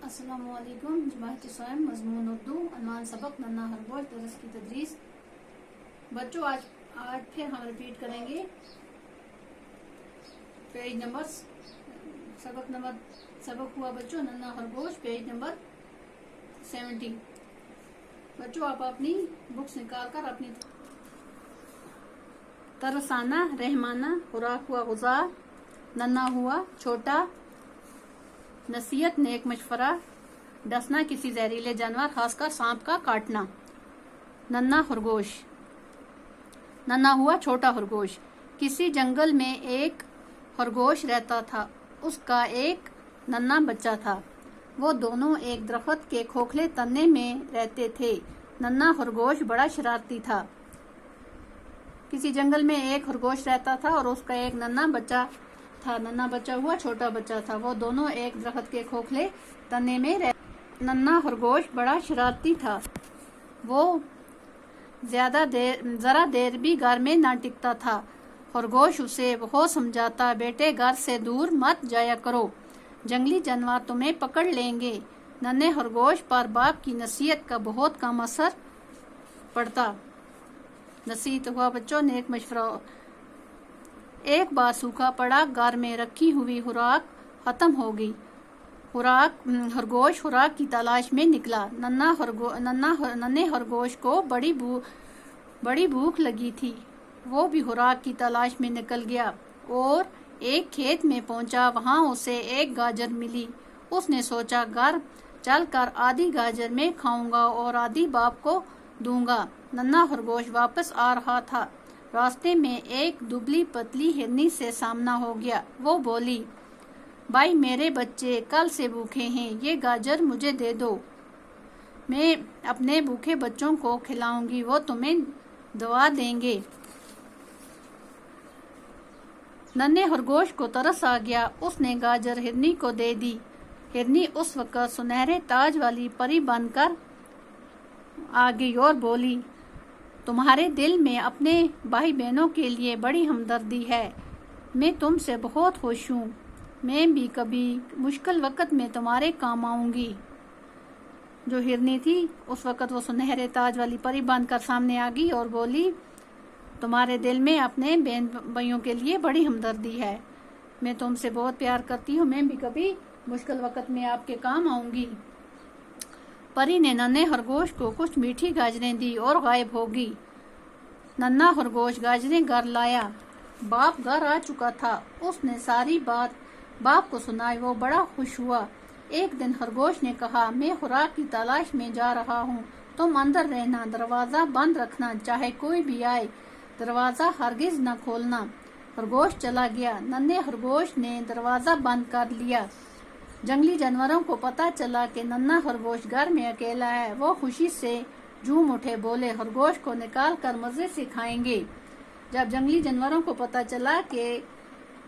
अस्सलामु अलैकुम। जमात स्वयं मजमून उर्दू अनवान सबक नन्ना खरगोश दरस की तदरीस। बच्चों आज फिर हम रिपीट करेंगे पेज नंबर सबक हुआ बच्चों नन्ना खरगोश, पेज नंबर 70। बच्चों आप अपनी बुक्स निकाल कर अपनी तरसाना, रहमाना, खुराक हुआ गुजार, नन्ना हुआ छोटा, नसीहत नेक मशवरा, डसना किसी जहरीले जानवर खासकर सांप का काटना। नन्ना खरगोश। नन्ना हुआ छोटा खरगोश। किसी जंगल में एक खरगोश रहता था। उसका एक नन्ना बच्चा था। वो दोनों एक दरख्त के खोखले तने में रहते थे। नन्ना खरगोश बड़ा शरारती था। किसी जंगल में एक खरगोश रहता था और उसका एक नन्ना बच्चा था। नन्ना बच्चा हुआ छोटा बच्चा था। वो दोनों एक दरख्त के खोखले तने में रहते। नन्ना खरगोश बड़ा शरारती था। वो जरा देर भी घर में ना टिकता था। खरगोश उसे बहुत समझाता, बेटे घर से दूर मत जाया करो, जंगली जानवर तुम्हें पकड़ लेंगे। नन्हे खरगोश पर बाप की नसीहत का बहुत कम असर पड़ता। नसीहत हुआ बच्चों नेक मशवरा। एक बार सूखा पड़ा, घर में रखी हुई खुराक खत्म हो गई। खरगोश खुराक की तलाश में निकला। नन्हे खरगोश को बड़ी भूख लगी थी। वो भी खुराक की तलाश में निकल गया और एक खेत में पहुंचा। वहां उसे एक गाजर मिली। उसने सोचा घर चलकर आधी गाजर में खाऊंगा और आधी बाप को दूंगा। नन्हा खरगोश वापस आ रहा था। रास्ते में एक दुबली पतली हिरनी से सामना हो गया। वो बोली, भाई मेरे बच्चे कल से भूखे हैं, ये गाजर मुझे दे दो, मैं अपने भूखे बच्चों को खिलाऊंगी, वो तुम्हें दवा देंगे। नन्हे खरगोश को तरस आ गया। उसने गाजर हिरनी को दे दी। हिरनी उस वक्त सुनहरे ताज वाली परी बनकर आ गई और बोली, तुम्हारे दिल में अपने भाई बहनों के लिए बड़ी हमदर्दी है। मैं तुमसे बहुत खुश हूँ। मैं भी कभी मुश्किल वक्त में तुम्हारे काम आऊंगी। जो हिरनी थी उस वक्त वो सुनहरे ताज वाली परी बनकर सामने आ गई और बोली, तुम्हारे दिल में अपने बहन भाइयों के लिए बड़ी हमदर्दी है। मैं तुमसे बहुत प्यार करती हूँ। मैं भी कभी मुश्किल वक्त में आपके काम आऊंगी। परी ने नन्हे खरगोश को कुछ मीठी गाजरें दी और गायब हो गई। नन्हा खरगोश गाजरें घर लाया। बाप घर आ चुका था। उसने सारी बात बाप को सुनाई। वो बड़ा खुश हुआ। एक दिन खरगोश ने कहा, मैं खुराक की तलाश में जा रहा हूँ, तुम अंदर रहना, दरवाजा बंद रखना, चाहे कोई भी आए दरवाजा हरगिज न खोलना। खरगोश चला गया। नन्हे खरगोश ने दरवाजा बंद कर लिया। जंगली जानवरों को पता चला कि नन्हा खरगोश घर में अकेला है। वो खुशी से झूम उठे, बोले, खरगोश को निकाल कर मजे से खाएंगे। जब जंगली जानवरों को पता चला कि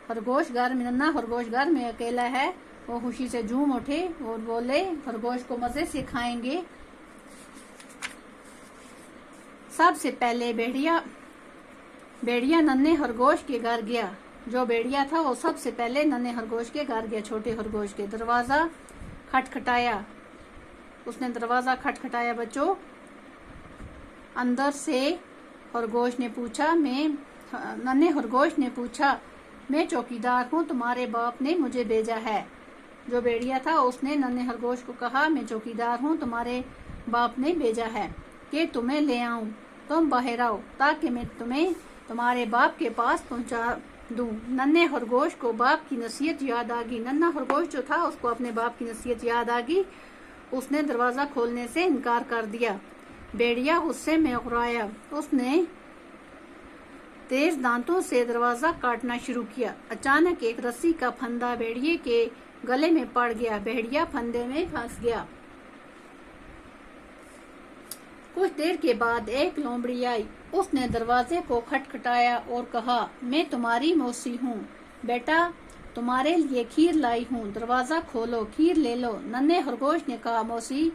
नन्हा खरगोश घर में अकेला है, वो खुशी से झूम उठे और बोले, खरगोश को मजे से खाएंगे। सबसे पहले भेड़िया नन्हे खरगोश के घर गया। जो भेड़िया था वो सबसे पहले नन्हे खरगोश के घर गया, छोटे खरगोश के। दरवाजा खटखटाया। उसने दरवाजा खटखटाया बच्चों। अंदर से नन्हे खरगोश ने पूछा, मैं चौकीदार हूँ, तुम्हारे बाप ने मुझे भेजा है। जो भेड़िया था उसने नन्हे खरगोश को कहा, मैं चौकीदार हूँ, तुम्हारे बाप ने भेजा है कि तुम्हें ले आऊं। तुम बाहर आओ ताकि मैं तुम्हें तुम्हारे बाप के पास पहुँचा दूं। नन्हे खरगोश को बाप की नसीहत याद आ गई। नन्हा खरगोश जो था उसको अपने बाप की नसीहत याद आ गई। उसने दरवाजा खोलने से इनकार कर दिया। भेड़िया गुस्से में उकराया। उसने तेज दांतों से दरवाजा काटना शुरू किया। अचानक एक रस्सी का फंदा भेड़िए के गले में पड़ गया। भेड़िया फंदे में फंस गया। कुछ देर के बाद एक लोमड़ी आई। उसने दरवाजे को खटखटाया और कहा, मैं तुम्हारी मौसी हूँ, बेटा तुम्हारे लिए खीर लाई हूँ, दरवाजा खोलो, खीर ले लो। नन्हे खरगोश ने कहा, मौसी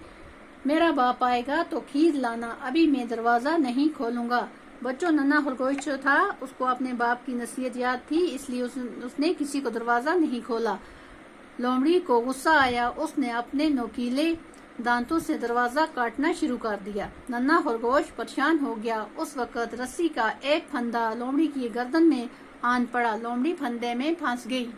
मेरा बाप आएगा तो खीर लाना, अभी मैं दरवाजा नहीं खोलूंगा। बच्चों नन्हा खरगोश जो था उसको अपने बाप की नसीहत याद थी, इसलिए उसने किसी को दरवाजा नहीं खोला। لومڑی کو غصہ آیا، اس نے اپنے نوکیلے دانتوں سے دروازہ کاٹنا شروع کر دیا۔ ننھا خرگوش پریشان ہو گیا۔ اس وقت رسی کا ایک پھندا لومڑی کی گردن میں آن پڑا۔ لومڑی پھندے میں پھنس گئی۔